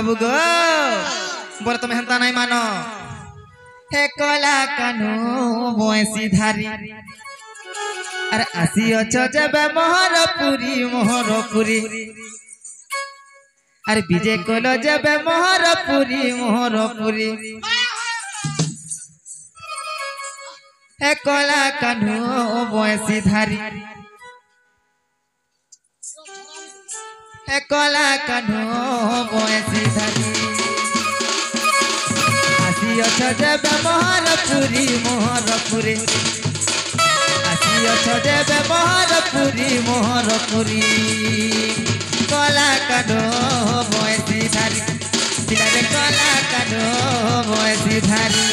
बाबू गो बोले तुम हेंता नहीं मानो हे कला कानू बंसी धारी अरे आसी अच्छो जब मोहरपुरी अरे विजय कोलो जब मोहरपुरी हे कला कानू बंसी धारी हे कला कानू बंसी धारी आसी अच्छो जब मोहरपुरी आसी अच्छो जब मोहरपुरी कला कानू बंसी धारी पिलारे कला कानू बंसी धारी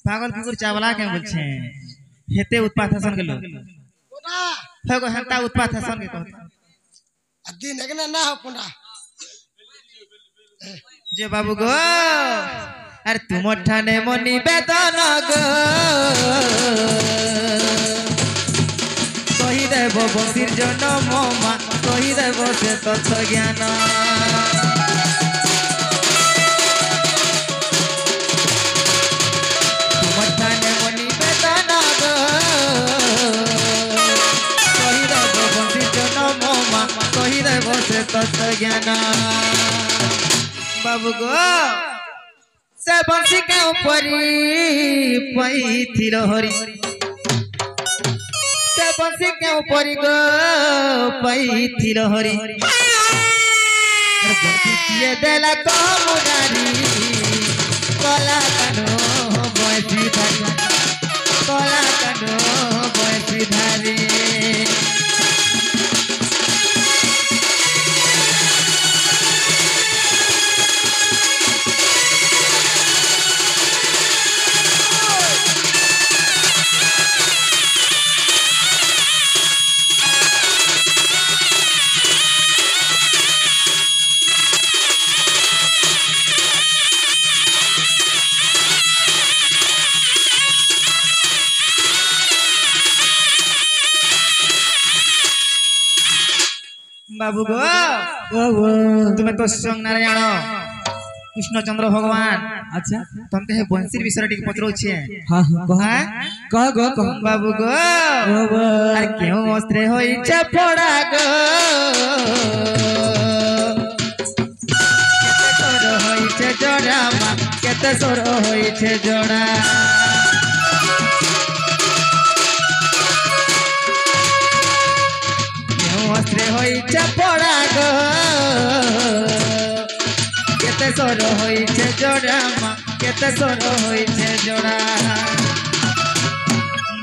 पागल कुकुर चावला के बोलछे हेते उत्पात हसन के लोग कोना फेगो हेंता उत्पात हसन के कहता दिन एकने ना हो कोना जे बाबू गो अरे तुम ठाने मनी बेदन गो कहि देबो बंसीर जन्म मा कहि देबो से तत्व ज्ञान ज्ञान बाबू गो से बंसी के ऊपर पैथी हरी से बंसी के ऊपर गो पैथी हरी बंसी देला कमुरारी कला कानो बंसी धारी कला कानो बंसी धारी बाबू गो तुम्हें तो संग नारायण कृष्णचंद्र भगवान अच्छा तुमके हे बंसीर विषय टिक पचरो छे हां कह गो बाबू गो अरे क्यों अस्त्रे होई छे फोड़ा गो केते सोर होई छे जोड़ा मा केते सोर होई छे जोड़ा अस्त्रे होई छे फोड़ा गो केते सोर होई छे जोड़ा मा केते सोर होई छे जोड़ा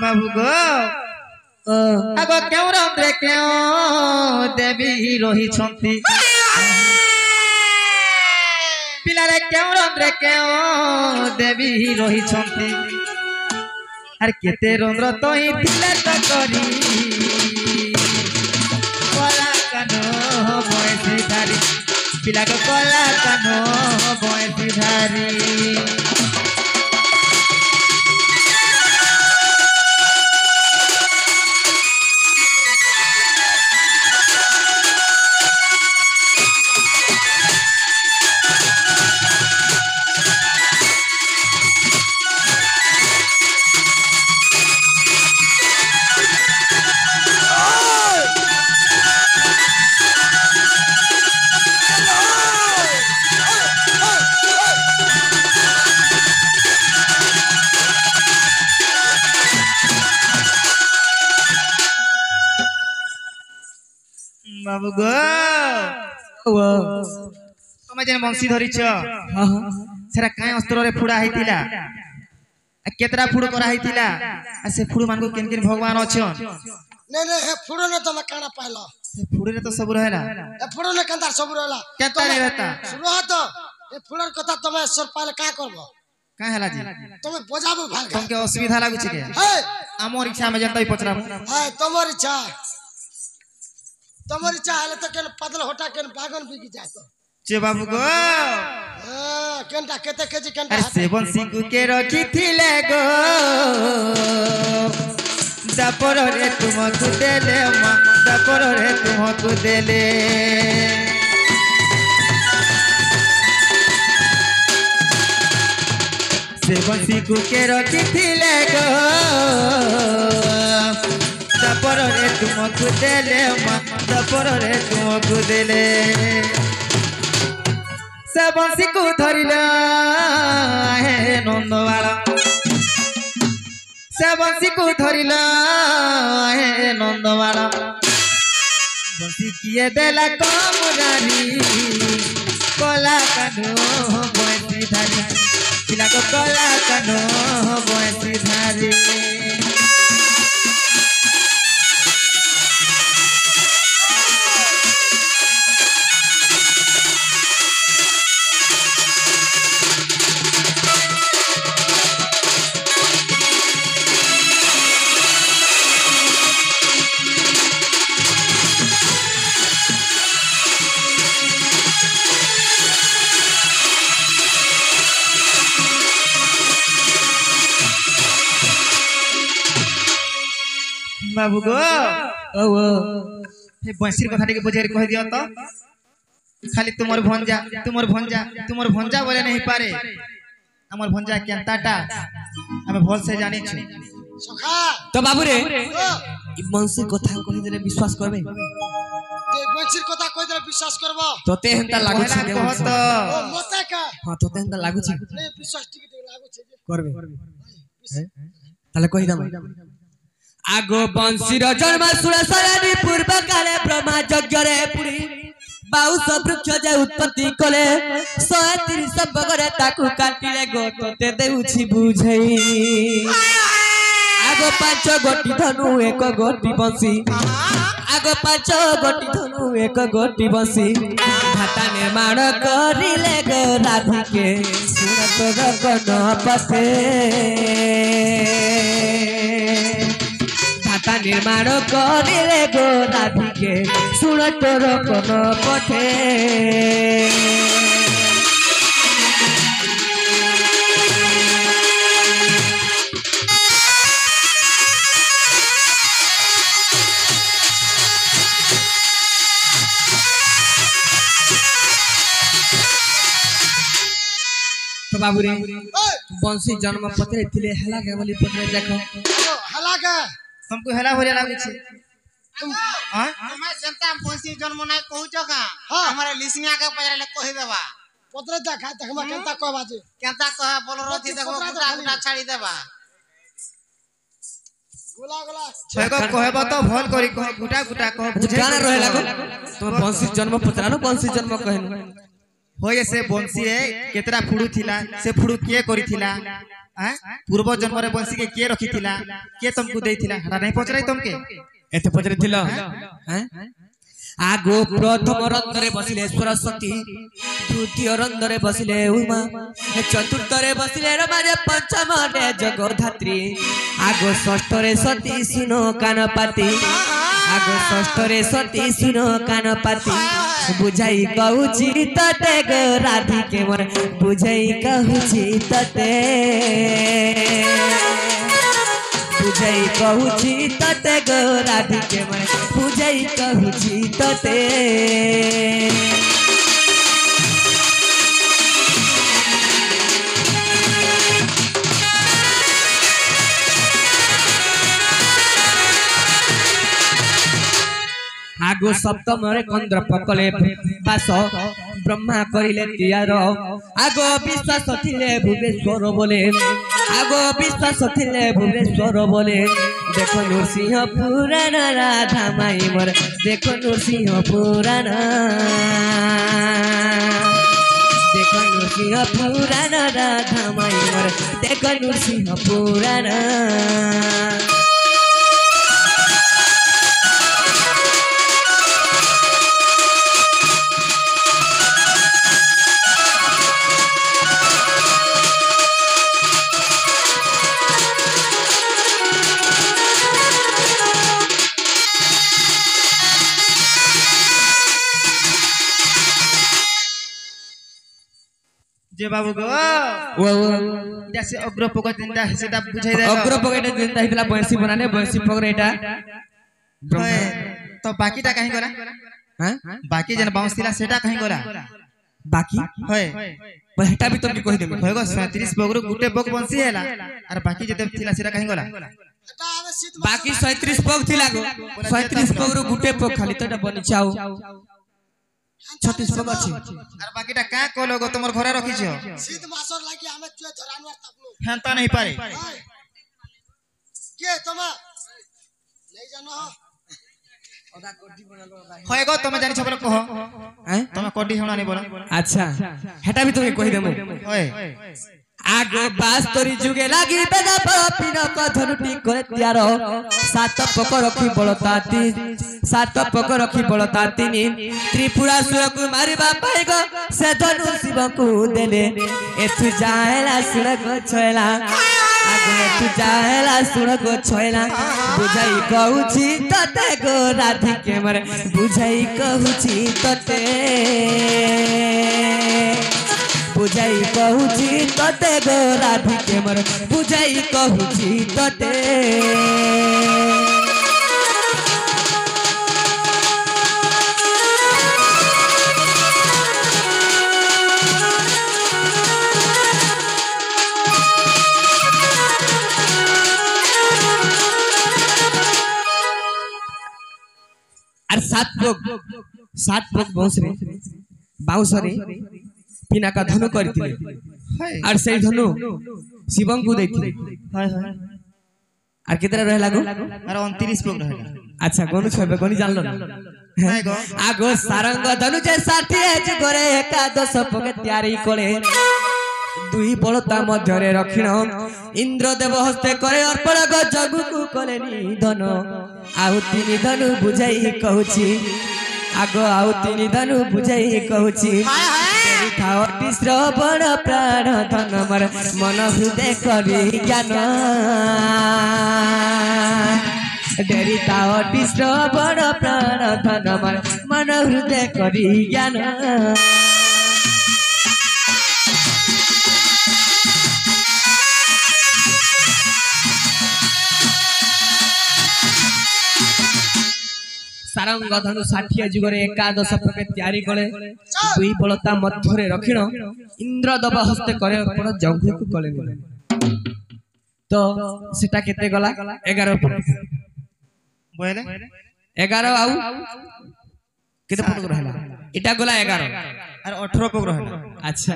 बाबू गो आगो क्यों रे क्यों देवी रही छंती पिला रे क्यों रे क्यों देवी रही छंती अरे केते रंद्र तो ही दिले तो करी कला कानो बंसी धारी पिला को कला कानो बंसी धारी बाबू गो तुम जेन बंसी धरी छ सेरा काई अस्त्र रे फुड़ा हैतिला केतरा फुड़ करा हैतिला आ से फुड़ मान को केन केन भगवान अछन नहीं नहीं हे फुड़ो ने तमे काना पाइलो से फुड़ रे तो सब रहेला ए फुड़ो ने कंदा सब रहला केता रे रहता सुनो तो ए फुड़र कथा तमे सर पाइले का करबो का हला जी तमे बजाबो भाग तुमके असुविधा लागु छै के हे हमर इच्छा में जनता पचरा हाय तमोर इच्छा हले तो केन पदल होटा केन बागन बिगी जातो चे बाबू गो केनटा केते केजी केनटा अरे सेवन सिंह के रखी थिले गो दापर रे तुमको देले मां दापर रे तुमको देले सेवन सिंह के रखी थिले गो दापर रे तुमको देले मां दापर रे तुमको देले से बंसी को धरिला हे नंदवाला से बंसी को धरिला हे नंदवाला बंसी किए देला कम गानी कोला कानो बंसी धारी पिला को कोला कानो बंसी धारी बाबू गो ओ हे बंसीर कथा के बुझेर कह दियो तो खाली तुमर भंजा बोले नहीं पारे हमर भंजा केनताटा हमें भल से जानि छु सखा तो बाबू रे ई बंसी कथा कहि देले विश्वास करबे ते बंसीर कथा कहि देले विश्वास करबो तोते हेंता लागु छै कह तो ओ मते का हां तोते हेंता लागु छै नहीं विश्वास टिके लागु छै करबे ताले कहि दम आगो बंशीर जन्म सुरसरानी पूर्व काले ब्रह्मा यज्ञ रे पुरी बाउस वृक्ष जे उत्पत्ति कले 130 बगरे ताकू काटिले गो तोते देउछि बुझई आगो 5 गोटी धनु एक गोटी बंसी आगो 5 गोटी धनु एक गोटी बंसी घाटा निर्माण करिले गो राधिके सुनत गगन पथे घाटा निर्माण करिले गो राधिके सुनत गगन पथे तो बाबू रे बंसी जन्म पत्र थिले हला के बोली पत्र देखो हला के हमको हेला भरिया लागु छै हां तुम्हें जनता बंसी जन्म नै कहू छ का हां हमरा लिसनिया के पजरे कहि देबा पत्र देखा त हम केनता कहबा जे केनता कह बोलरो थी देखो गुटा गुटा छाड़ी देबा गोला गोला छको कहबा तो भल करी कह गुटा गुटा कह बुझे गाना रहे लागो तो बंसी जन्म पत्र न बंसी जन्म कहनु होय से बंसी है केतरा फुडू थिला से फुडू के करी थिला हैं पूर्व जन्म रे बंसी के रखी थिला के तुमको देई थिला हरा नहीं पचराई तुमके एते पचरे थिला हैं आगो प्रथम रंधरे बसिले सरस्वती द्वितीय रंधरे बसिले उमा चतुर्थ रे बसिले रमा पंचम रे जगधात्री आगो षष्ठ रे सती सुनो कानपाती आगो षष्ठ रे सती सुनो कानपाती बुझाई कहूची तते गो राधिके मोर बुझाई कहूची तते बुझाई कहूची तते गो राधिके मोर बुझाई कहूची तते आगो सप्तम रे कंद्र पकले बास ब्रह्मा करिले तियार आगो विश्वास थिले भुवनेश्वर बोले आगो विश्वास थिले भुवनेश्वर बोले देखो नरसिंह पुराण राधा माई मोर देखो नरसिंह पुराण देखो नृसिंह पुराण राधा माई मोर देखो नृसिंह पुराण जे बाबू गो वो जैसे अग्र पकड़ जिंदा है सेटा बुझाई दे अग्र पकेट जिंदा हितला बंसी बनाने बंसी पकड़ एटा तो बाकी टा कहीं गला हां बाकी जन बाउंस थिला सेटा कहीं गला बाकी होय पर हेटा भी तुमके कहि देबे होय गो 37 बगरु गुटे बग बंसी हेला और बाकी जते थिला सेटा कहीं गला এটা আমি শীত बाकी 37 पग थिला गो 37 पगरु गुटे पग खाली तो बनि चाउ 36 पग अछि और बाकी टा का कोलो गो तुमर घरे रखी छ শীত মাসর লাগি আমি তুই ধরানোর তাপলো হেনতা नहीं पारे কে তোমা नहीं जानो होय गो तुम जानि छ बोलो कहो हैं तुम कोडी होना नहीं बोलो अच्छा हेटा भी तुमके कहि देमु होय आगो बास्तरी जुगे लागी बेदा पिन कधनुटी करे त्यार सात पक रखी बलताती सात पक रखी बलताती त्रिपुरा सुर को मारिबा पाई गो से धनु शिव को देले एथु जाएला सुर को छयला आगो एथु जाएला सुर को छयला बुझाई कहूची तते गो राधिके मरे बुझाई कहूची तते बुझाई कहूची तते गो राधिके मर बुझाई कहूची तते और सात पग बाउंसरे पिना का धनु करथिले और से धनु शिवम को देथिले हाय हाय और कितना रहे लागो और 29 पग रहला अच्छा गोनु छबे गोनी जानलो नहीं गो आगो सारंग धनु जे साठी एज करे एकादश पग तयारी करे दुई बलता मध्यरे रखिण इंद्र देव हस्ते करे अर्पण ग जगु को कले निधन आउ तीन धनु बुझाई कहूची आगो आउ तीन धनु बुझाई कहूची श्रवण प्राण धन मर मन हृदय करी ज्ञान डेरी तावटी श्रवण प्राण धन मर मन हृदय करी ज्ञान सारंग धनु 60 जुगरे एकादश प्रके तयारी कले दुई बलता मध्यरे रखिण इंद्र दब हस्ते करे पण जंघु को कले तो सेटा केते गला 11 बोले 11 आउ केते पट रहला एटा गला 11 और 18 पग रहला अच्छा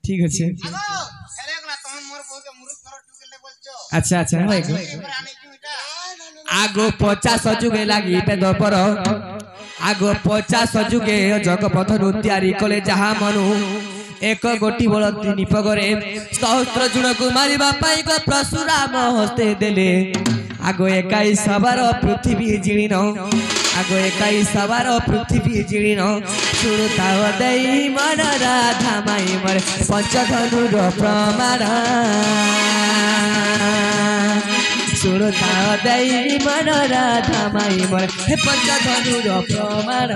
ठीक अछि हेरे गला तुम मोर बहु के मुरुख कर टुकेले बोलछो अच्छा अच्छा होय गो आने क्यों इटा आगो 50 जुगे लागी पे दोपर आगो 50 जुगे जगपथ तयारी कले जहा मनु एक गोटी बल तीन पगरे सहस्त्र जुण को मारिबा पाई गो परशुराम हस्ते देले आगो 21 सवार पृथ्वी जिणिन आगो 21 सवार पृथ्वी जिणिन सुरताव देई मन राधा माई मर पंचधनुर प्रमाण सुरता देई मन राधा माई मर हे पंचधनुर प्रमाण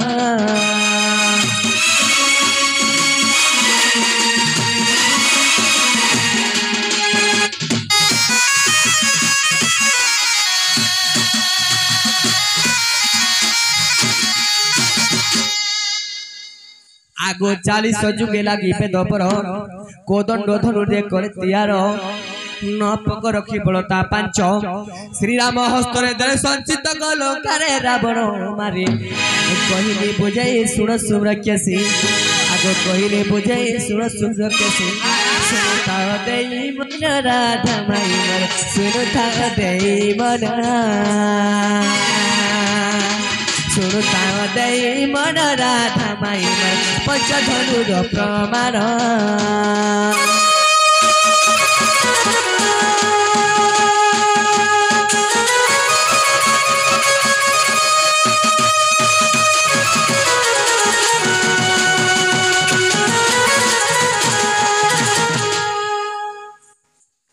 आगो 40 जुगे लागी पे दोपर कोदंड धनु दे करे तैयार न पग रखी बलता 5 श्री राम हस्तरे दे संचित गलकारे रावण मारे कहिली बुझाई सुन सुरक्षसी आगो कहिली बुझाई सुन सुरक्षसी सुनता देई मन राधा माई मर सुनता देई मन ଶୁଣୁତା ଦେଇ ମନ ରାଧା ମାଇ ପଞ୍ଚଧନୁର ପ୍ରମାଣ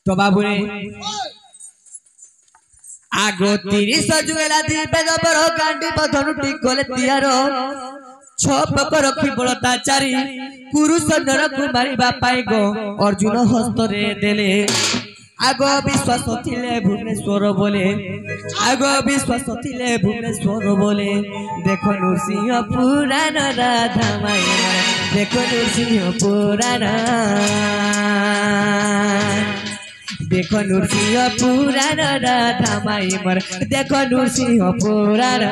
तो बाबू ने आगो 30 जुगेला दीपे दबर गांडी बधनुटी कोले तियारो छपक रखी बलता चारी पुरुष नरक मारिबा पाई गो अर्जुन हस्तरे देले आगो विश्वास थिले भुवनेश्वर बोले आगो विश्वास थिले भुवनेश्वर बोले देखो नृसिंह पुराण राधा माई देखो नृसिंह पुराण देखो नृसिंह पुराण राधा माई मर देखो नृसिंह पुराण